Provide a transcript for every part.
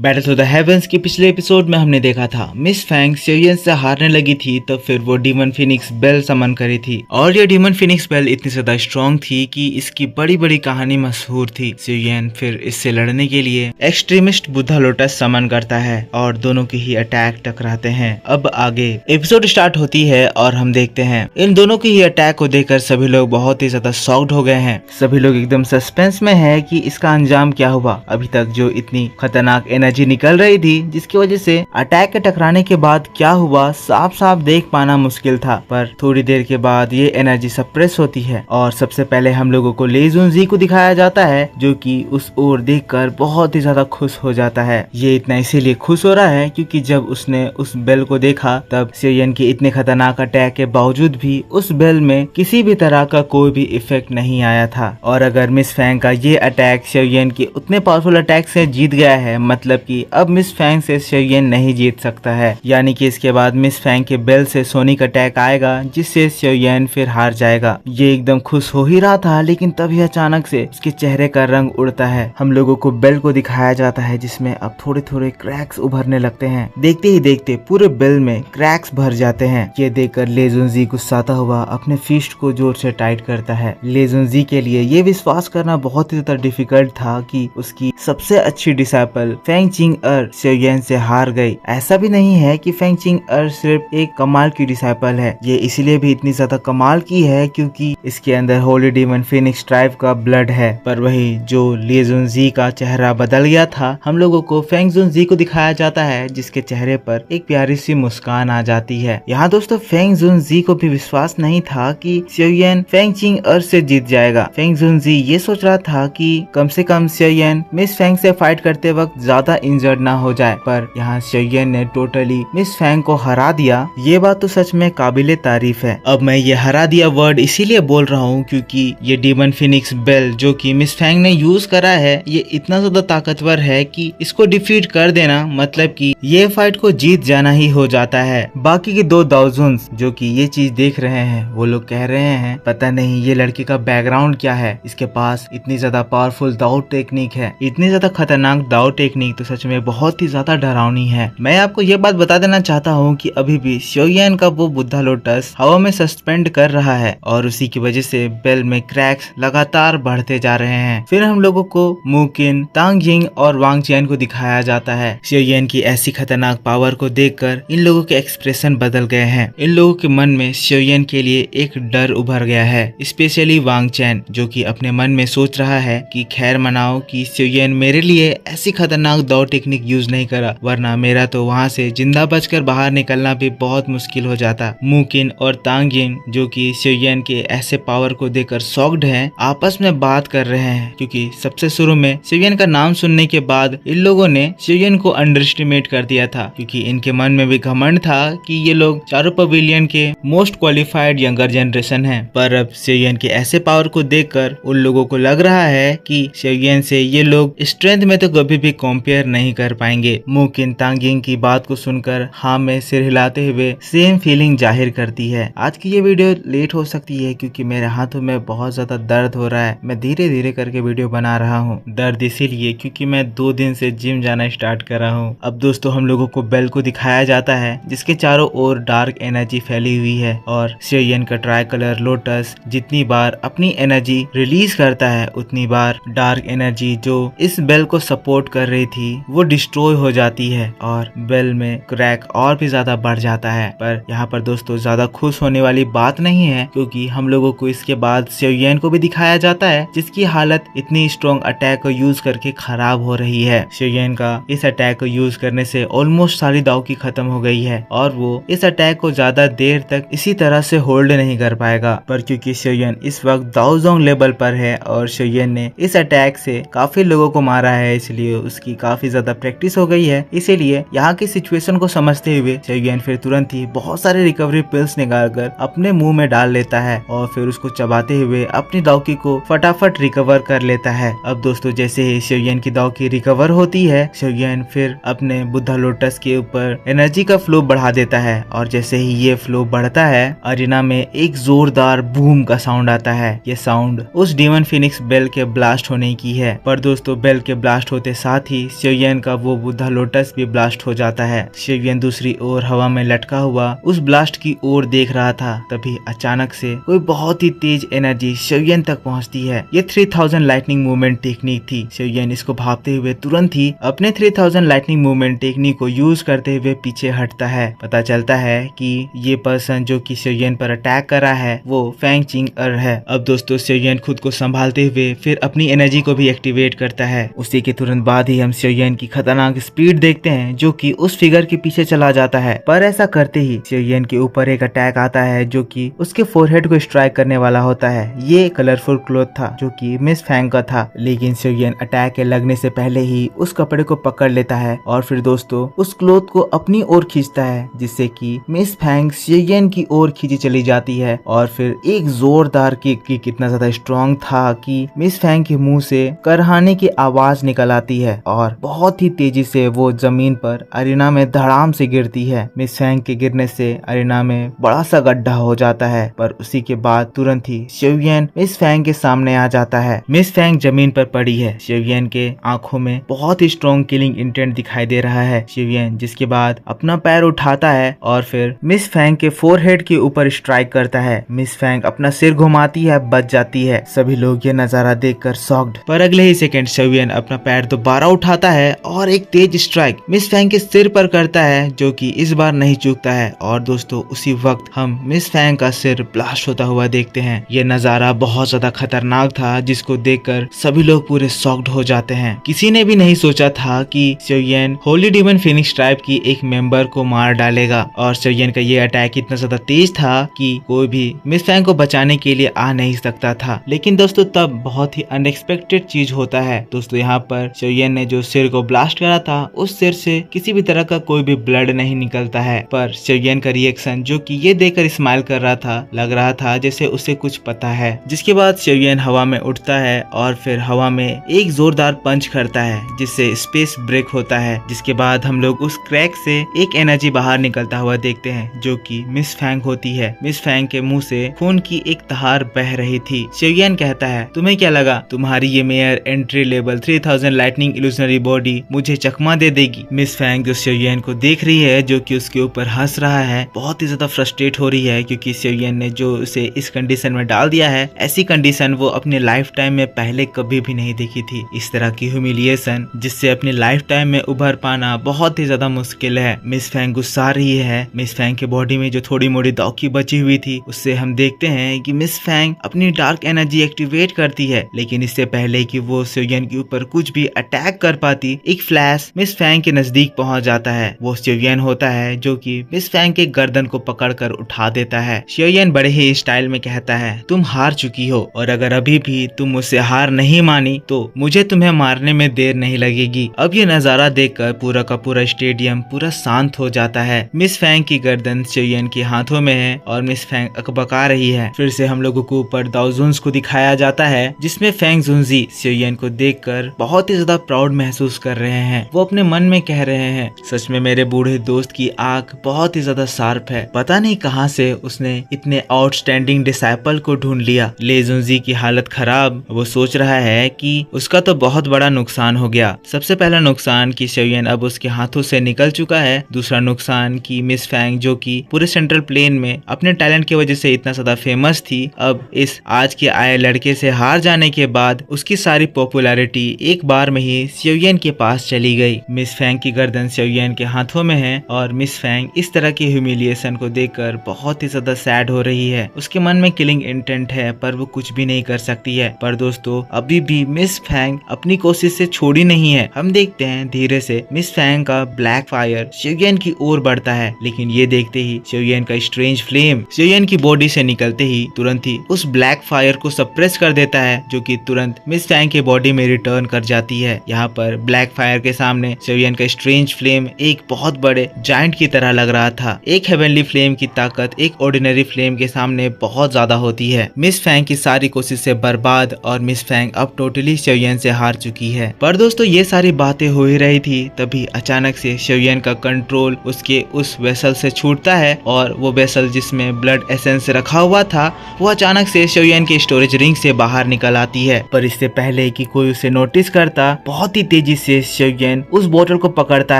Battle of the heavens के पिछले episode में हमने देखा था मिस फैंग सियोयन से हारने लगी थी, तब फिर वो डीमन फिनिक्स बेल समन करी थी और ये डीमन फिनिक्स बेल इतनी ज्यादा स्ट्रॉन्ग थी कि इसकी बड़ी बड़ी कहानी मशहूर थी। सियोयन फिर इससे लड़ने के लिए एक्सट्रीमिस्ट बुद्धा लोटस समन करता है और दोनों के ही अटैक टकराते हैं। अब आगे एपिसोड स्टार्ट होती है और हम देखते हैं इन दोनों के ही अटैक को देखकर सभी लोग बहुत ही ज्यादा शॉक्ड हो गए हैं। सभी लोग एकदम सस्पेंस में है कि इसका अंजाम क्या हुआ। अभी तक जो इतनी खतरनाक एनर्जी निकल रही थी जिसकी वजह से अटैक के टकराने के बाद क्या हुआ साफ साफ देख पाना मुश्किल था, पर थोड़ी देर के बाद ये एनर्जी सप्रेस होती है और सबसे पहले हम लोगों को ले जुनजी को दिखाया जाता है जो कि उस ओर देखकर बहुत ही ज्यादा खुश हो जाता है। ये इतना इसीलिए खुश हो रहा है क्योंकि जब उसने उस बेल को देखा तब सियोयन के इतने खतरनाक अटैक के बावजूद भी उस बेल में किसी भी तरह का कोई भी इफेक्ट नहीं आया था। और अगर मिस फैंग का ये अटैक सियोयन के उतने पावरफुल अटैक से जीत गया है, मतलब कि अब मिस फैंग से सियोयन नहीं जीत सकता है, यानी कि इसके बाद मिस फैंग के बेल से सोनिक अटैक आएगा जिससे सियोयन फिर हार जाएगा। ये एकदम खुश हो ही रहा था, लेकिन तभी अचानक से उसके चेहरे का रंग उड़ता है। हम लोगों को बेल को दिखाया जाता है जिसमें अब थोड़े थोड़े क्रैक्स उभरने लगते हैं। देखते ही देखते पूरे बेल में क्रैक्स भर जाते हैं। ये देखकर ले जुनजी गुस्साता हुआ अपने फिस्ट को जोर से टाइट करता है। ले जुनजी के लिए ये विश्वास करना बहुत ही ज्यादा डिफिकल्ट था कि उसकी सबसे अच्छी डिसाइपल फेंग चिंग'र सियोयन से हार गई। ऐसा भी नहीं है कि फेंग चिंग'र सिर्फ एक कमाल की डिसाइपल है, ये इसलिए भी इतनी ज्यादा कमाल की है क्योंकि इसके अंदर होली डीमन फिनिक्स ट्राइब का ब्लड है। पर वही जो ले जुनजी का चेहरा बदल गया था, हम लोगों को फेंग जुनजी को दिखाया जाता है जिसके चेहरे पर एक प्यारी सी मुस्कान आ जाती है। यहाँ दोस्तों फेंग जुनजी को भी विश्वास नहीं था कि सियोयन फेंग चिंग'र से जीत जाएगा। फेंग जुनजी ये सोच रहा था कि कम से कम सियोयन मिस फैंग से फाइट करते वक्त ज्यादा इंजर्ड ना हो जाए, पर यहाँ सियोयन ने टोटली मिस फैंग को हरा दिया। ये बात तो सच में काबिले तारीफ है। अब मैं ये हरा दिया वर्ड इसीलिए बोल रहा हूँ क्योंकि ये डीमन फिनिक्स बेल जो कि मिस फैंग ने यूज करा है, ये इतना ज्यादा ताकतवर है कि इसको डिफीट कर देना मतलब कि ये फाइट को जीत जाना ही हो जाता है। बाकी के दो दाउजुन्स जो कि ये चीज देख रहे हैं वो लोग कह रहे हैं पता नहीं ये लड़के का बैकग्राउंड क्या है, इसके पास इतनी ज्यादा पावरफुल दाव टेक्निक है, इतनी ज्यादा खतरनाक दाव टेक्निक तो सच में बहुत ही ज्यादा डरावनी है। मैं आपको ये बात बता देना चाहता हूँ कि अभी भी सियोयन का वो बुद्धा लोटस हवा में सस्पेंड कर रहा है और उसी की वजह से बेल में क्रैक्स लगातार बढ़ते जा रहे हैं। फिर हम लोगों को मुकिन, तांग जिंग और वांग चैन को दिखाया जाता है। सियोयन की ऐसी खतरनाक पावर को देखकर इन लोगों के एक्सप्रेशन बदल गए हैं। इन लोगों के मन में सियोयन के लिए एक डर उभर गया है, स्पेशली वांग चैन जो कि अपने मन में सोच रहा है कि खैर मनाओ कि सियोयन मेरे लिए ऐसी खतरनाक दाव टेक्निक यूज नहीं करा, वरना मेरा तो वहाँ से जिंदा बचकर बाहर निकलना भी बहुत मुश्किल हो जाता। मुकिन और तांग जिंग जो कि सियोयन के ऐसे पावर को देखकर शॉक्ड हैं, आपस में बात कर रहे हैं क्योंकि सबसे शुरू में सियोयन का नाम सुनने के बाद इन लोगों ने सियोयन को अंडर एस्टिमेट कर दिया था क्योंकि इनके मन में भी घमंड था कि ये लोग चारों पवेलियन के मोस्ट क्वालिफाइड यंगर जनरेशन हैं। पर अब सियोयन के ऐसे पावर को देखकर उन लोगों को लग रहा है कि सियोयन से ये लोग स्ट्रेंथ में तो कभी भी कंपेयर नहीं कर पाएंगे। मुकिन तांगिंग की बात को सुनकर हाँ में सिर हिलाते हुए सेम फीलिंग जाहिर करती है। आज की ये वीडियो लेट हो सकती है क्योंकि मेरे हाथों में बहुत ज्यादा दर्द हो रहा है। मैं धीरे धीरे करके वीडियो बना रहा हूँ। दर्द इसीलिए क्योंकि मैं 2 दिन से जिम जाना स्टार्ट कर रहा हूँ। अब दोस्तों हम लोगों को बेल को दिखाया जाता है जिसके चारों ओर डार्क एनर्जी फैली हुई है और सियोयन का ट्राई कलर लोटस जितनी बार अपनी एनर्जी रिलीज करता है उतनी बार डार्क एनर्जी जो इस बेल को सपोर्ट कर रही थी वो डिस्ट्रॉय हो जाती है और बेल में क्रैक और भी ज्यादा बढ़ जाता है। पर यहाँ पर दोस्तों ज्यादा खुश होने वाली बात नहीं है क्योंकि हम लोगों को इसके बाद सियोयन को भी दिखाया जाता है जिसकी हालत इतनी स्ट्रॉन्ग अटैक को यूज करके खराब हो रही है। सियोयन का इस अटैक को यूज करने से ऑलमोस्ट सारी दाव की खत्म हो गई है और वो इस अटैक को ज्यादा देर तक इसी तरह से होल्ड नहीं कर पाएगा। पर क्योंकि सियोयन इस वक्त दाओजोंग लेवल पर है और सियोयन ने इस अटैक से काफी लोगों को मारा है, इसलिए उसकी काफी ज्यादा प्रैक्टिस हो गई है। इसीलिए यहाँ की सिचुएशन को समझते हुए सियोयन फिर तुरंत ही बहुत सारे रिकवरी पिल्स निकालकर अपने मुंह में डाल लेता है और फिर उसको चबाते हुए अपनी दावकी को फटाफट रिकवर कर लेता है। अब दोस्तों जैसे ही सियोयन की दावकी रिकवर होती है, सियोयन फिर अपने बुद्धा लोटस के ऊपर एनर्जी का फ्लो बढ़ा देता है और जैसे ही ये फ्लो बढ़ता है अरीना में एक जोरदार बूम का साउंड आता है। ये साउंड उस डीमन फिनिक्स बेल के ब्लास्ट होने की है। पर दोस्तों बेल के ब्लास्ट होते साथ ही शिवयन का वो बुद्धा लोटस भी ब्लास्ट हो जाता है। शिवयन दूसरी ओर हवा में लटका हुआ उस ब्लास्ट की ओर देख रहा था, तभी अचानक से कोई बहुत ही तेज एनर्जी शिवयन तक पहुंचती है। ये 3000 लाइटनिंग मूवमेंट टेक्निक थी। शिवयन इसको भापते हुए तुरंत ही अपने 3000 लाइटनिंग मूवमेंट टेक्निक को यूज करते हुए पीछे हटता है। पता चलता है कि ये पर्सन जो कि शिवयन पर अटैक कर रहा है वो फेंग चिंग अर है। अब दोस्तों शिवयन खुद को संभालते हुए फिर अपनी एनर्जी को भी एक्टिवेट करता है। उसी के तुरंत बाद ही हम शिवयन की खतरनाक स्पीड देखते हैं जो कि उस फिगर के पीछे चला जाता है। पर ऐसा करते ही शिवयन के ऊपर एक अटैक आता है जो कि उसके फोरहेड को स्ट्राइक करने वाला होता है। ये कलरफुल क्लॉथ था जो कि मिस फैंग का था, लेकिन शिवयन अटैक के लगने से पहले ही उस कपड़े को पकड़ लेता है और फिर दोस्तों उस क्लॉथ को अपनी ओर खींचता है, जिससे कि मिस फैंग शिवयन की ओर खींची चली जाती है। और फिर एक जोरदार किक की कितना ज्यादा स्ट्रॉन्ग था कि मिस फैंग के मुंह से करहाने की आवाज निकल आती है और बहुत ही तेजी से वो जमीन पर अरीना में धड़ाम से गिरती है। मिस फैंग के गिरने से अरीना में बड़ा सा गड्ढा हो जाता है, पर उसी के बाद तुरंत ही शिवयन मिस फैंग के सामने आ जाता है। मिस फैंग जमीन पर पड़ी है। शिवयन के आंखों में बहुत ही स्ट्रॉन्ग किलिंग इंटेंट दिखाई दे रहा है। शिवयन जिसके बाद अपना पैर उठाता है और फिर मिस फैंग के फोरहेड के ऊपर स्ट्राइक करता है। मिस फैंग अपना सिर घुमाती है, बच जाती है। सभी लोग ये नजारा देखकर शॉक्ड, पर अगले ही सेकंड शिवयन अपना पैर दोबारा उठाता है और एक तेज स्ट्राइक मिस फैंग के सिर पर करता है जो कि इस बार नहीं चूकता है। और दोस्तों उसी वक्त हम मिस फैंग का सिर ब्लास्ट होता हुआ देखते हैं। ये नजारा बहुत ज्यादा खतरनाक था जिसको देखकर सभी लोग पूरे शॉक्ड हो जाते हैं। किसी ने भी नहीं सोचा था कि शिवयन होली डीमन फिनिक्स ट्राइब की एक मेंबर को मार डालेगा। और शिवयन का ये अटैक इतना ज्यादा तेज था कि कोई भी मिस फैंग को बचाने के लिए आ नहीं सकता था। लेकिन दोस्तों तब बहुत ही अनएक्सपेक्टेड चीज होता है। दोस्तों यहाँ पर शिवयन ने जो सिर को ब्लास्ट करा था उस सिर से किसी भी तरह का कोई भी ब्लड नहीं निकलता है, पर शिवयन का रिएक्शन जो कि ये देखकर स्माइल कर रहा था, लग रहा था जैसे उसे कुछ पता है। जिसके बाद शिवयन हवा में उठता है और फिर हवा में एक जोरदार पंच करता है जिससे स्पेस ब्रेक होता है। जिसके बाद हम लोग उस क्रैक से एक एनर्जी बाहर निकलता हुआ देखते हैं जो कि मिस फैंग होती है। मिस फैंग के मुंह से खून की एक धार बह रही थी। शिवयन कहता है, तुम्हें क्या लगा तुम्हारी ये mayor entry level 3000 lightning illusionary body मुझे चकमा दे देगी? मिस फैंग जो शिवयन को देख रही है जो कि उसके ऊपर हंस रहा है, बहुत ही ज्यादा फ्रस्ट्रेट हो रही है क्योंकि शिवयन ने जो उसे इस कंडीशन में डाल दिया है, ऐसी कंडीशन वो अपने लाइफ टाइम में पहले कभी भी नहीं देखी थी। इस तरह की ह्यूमिलिएशन जिससे अपनी लाइफ टाइम में उभर पाना बहुत ही ज्यादा मुश्किल है। मिस फैंग गुस्सा रही है। मिस फैंग के बॉडी में जो थोड़ी मोड़ी दौकी बची हुई थी उससे हम देखते हैं कि मिस फैंग अपनी डार्क एनर्जी एक्टिवेट करती है, लेकिन इससे पहले कि वो शिवयन के ऊपर कुछ भी अटैक कर पाती, एक फ्लैश मिस फैंग के नजदीक पहुंच जाता है। वो शिवयन होता है जो कि मिस फैंग के गर्दन को पकड़कर उठा देता है। शिवयन बड़े ही स्टाइल में कहता है, तुम हार चुकी हो और अगर अभी भी तुम मुझसे हार नहीं मानी तो मुझे तुम्हें मारने में देर नहीं लगेगी। अब ये नजारा देखकर पूरा का पूरा स्टेडियम पूरा शांत हो जाता है। मिस फैंग की गर्दन शिवयन के हाथों में है और मिस फैंग अकबका रही है। फिर से हम लोगों को ऊपर दाओजुन्स को दिखाया जाता है जिसमें फैंग जुनजी शिवयन को देखकर बहुत ही ज्यादा प्राउड महसूस कर रहे हैं। वो अपने मन में कह रहे हैं, सच में मेरे बूढ़े दोस्त की आंख बहुत ही ज्यादा शार्प है। पता नहीं कहां से उसने इतने आउटस्टैंडिंग डिसाइपल को ढूंढ लिया। ले जुनजी की हालत खराब। वो सोच रहा है कि उसका तो बहुत बड़ा नुकसान हो गया। सबसे पहला नुकसान कि शिवयन अब उसके हाथों से निकल चुका है। दूसरा नुकसान कि मिस फैंग जो कि पूरे सेंट्रल प्लेन में अपने टैलेंट की वजह से इतना ज्यादा फेमस थी, अब इस आज के आए लड़के से हार जाने के बाद उसकी सारी पॉपुलैरिटी एक बार में ही शिवयन के पास चली गई। मिस फैंग की गर्दन शिवयन के हाथों में है और मिस फैंग इस तरह की ह्यूमिलिएशन को देखकर बहुत ही ज्यादा सैड हो रही है। उसके मन में किलिंग इंटेंट है पर वो कुछ भी नहीं कर सकती है। पर दोस्तों अभी भी मिस फैंग अपनी कोशिश से छोड़ी नहीं है। हम देखते हैं धीरे से मिस फैंग का ब्लैक फायर शिवयन की ओर बढ़ता है, लेकिन ये देखते ही शिवयन का स्ट्रेंज फ्लेम शिवयन की बॉडी से निकलते ही तुरंत ही उस ब्लैक फायर को सप्रेस कर देता है जो कि तुरंत मिस फैंग के बॉडी में रिटर्न कर जाती है। यहाँ पर ब्लैक फायर के सामने शिवयन का स्ट्रेंज फ्लेम एक बहुत बड़े जायंट की तरह लग रहा था। एक हेवनली फ्लेम की ताकत एक ऑर्डिनरी फ्लेम के सामने बहुत ज्यादा होती है। मिस फैंग की सारी कोशिश से बर्बाद और मिस फैंग अब टोटली शिवयन से हार चुकी है। पर दोस्तों ये सारी बातें हो ही रही थी, तभी अचानक से शिवयन का कंट्रोल उसके उस वेसल से छूटता है और वो वेसल जिसमें ब्लड एसेंस रखा हुआ था वो अचानक से शिवयन के स्टोरेज रिंग से बाहर निकल आती है। पर इससे पहले कि कोई उसे नोटिस करता, बहुत ही तेजी तेजी से शेयन उस बोतल को पकड़ता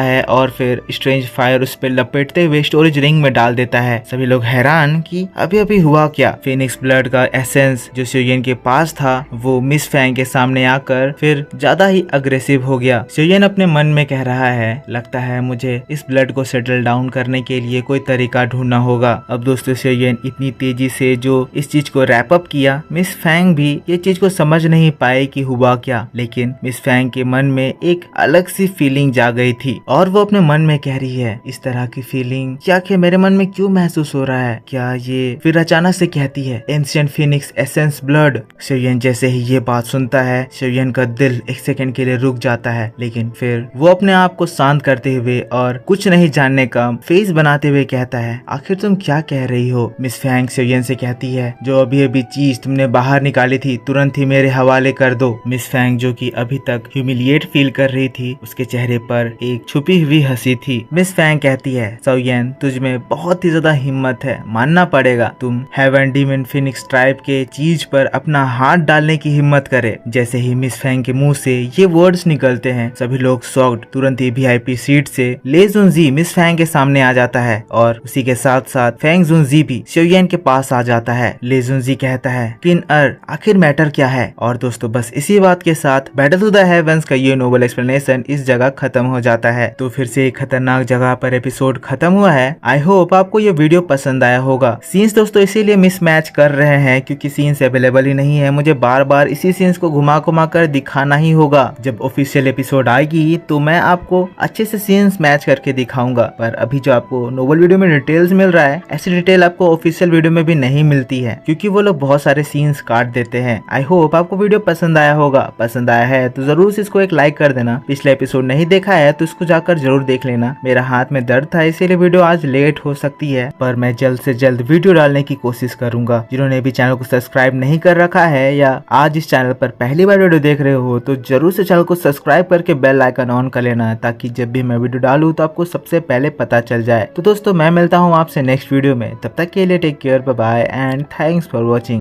है और फिर स्ट्रेंज फायर उस पर लपेटते हुए स्टोरेज रिंग में डाल देता है। सभी लोग हैरान कि अभी अभी हुआ क्या। फिनिक्स ब्लड का एसेंस जो शेयन के पास था वो मिस फैंग के सामने आकर फिर ज्यादा ही अग्रेसिव हो गया। शेयन अपने मन में कह रहा है, लगता है मुझे इस ब्लड को सेटल डाउन करने के लिए कोई तरीका ढूंढना होगा। अब दोस्तों शेयन इतनी तेजी से जो इस चीज को रैप अप किया, मिस फैंग भी ये चीज को समझ नहीं पाए कि हुआ क्या। लेकिन मिस फैंग के मन में एक अलग सी फीलिंग जा गई थी और वो अपने मन में कह रही है, इस तरह की फीलिंग क्या मेरे मन में क्यों महसूस हो रहा है? क्या ये फिर अचानक से कहती है एंशिएंट फिनिक्स एसेंस ब्लड। शेयन जैसे ही ये बात सुनता है, शेयन का दिल एक सेकंड के लिए रुक जाता है, लेकिन फिर वो अपने आप को शांत करते हुए और कुछ नहीं जानने का फेस बनाते हुए कहता है, आखिर तुम क्या कह रही हो? मिस फैंग शेयन से कहती है, जो अभी अभी चीज तुमने बाहर निकाली थी तुरंत ही मेरे हवाले कर दो। मिस फैंग जो कि अभी तक ह्यूमिलिएट फील कर रही थी, उसके चेहरे पर एक छुपी हुई हंसी थी। मिस फैंग कहती है, शेयन तुझ में बहुत ही ज्यादा हिम्मत है, मानना पड़ेगा। तुम हेवन डीमन फिनिक्स ट्राइब के चीज पर अपना हाथ डालने की हिम्मत करे। जैसे ही मिस फैंग के मुंह से ये वर्ड्स निकलते हैं, सभी लोग शॉक्ड। तुरंत ही वीआईपी सीट से ले जुनजी मिस फैंग के सामने आ जाता है और उसी के साथ साथ फैंग जुनजी भी शेयन के पास आ जाता है। ले जुनजी कहता है, किन आखिर मैटर क्या है? और दोस्तों बस इसी बात के साथ बैटल टू द हेवंस का ये नोबल एक्सप्लेनेशन इस जगह खत्म हो जाता है। तो फिर से एक खतरनाक जगह पर एपिसोड खत्म हुआ है। आई होप आपको ये वीडियो पसंद आया होगा। सीन्स दोस्तों इसीलिए मिसमैच कर रहे हैं क्योंकि सीन्स अवेलेबल ही नहीं है। मुझे बार बार इसी सीन्स को घुमा घुमा कर दिखाना ही होगा। जब ऑफिशियल एपिसोड आएगी तो मैं आपको अच्छे से सीन्स मैच करके दिखाऊंगा। पर अभी जो आपको नोबल वीडियो में डिटेल्स मिल रहा है, ऐसी डिटेल आपको ऑफिशियल वीडियो में भी नहीं मिलती है क्योंकि वो लोग बहुत सारे सीन्स काट देते हैं। आई होप आपको वीडियो पसंद आया होगा। पसंद आया है तो जरूर से इसको एक लाइक कर देना। पिछले एपिसोड नहीं देखा है तो इसको जाकर जरूर देख लेना। मेरा हाथ में दर्द था इसीलिए वीडियो आज लेट हो सकती है, पर मैं जल्द से जल्द वीडियो डालने की कोशिश करूंगा। जिन्होंने भी चैनल को सब्सक्राइब नहीं कर रखा है या आज इस चैनल पर पहली बार वीडियो देख रहे हो तो जरूर से चैनल को सब्सक्राइब करके बेल आइकन ऑन कर लेना, ताकि जब भी मैं वीडियो डालूं तो आपको सबसे पहले पता चल जाए। तो दोस्तों मैं मिलता हूँ आपसे नेक्स्ट वीडियो में, तब तक के लिए take care, bye bye and thanks for watching.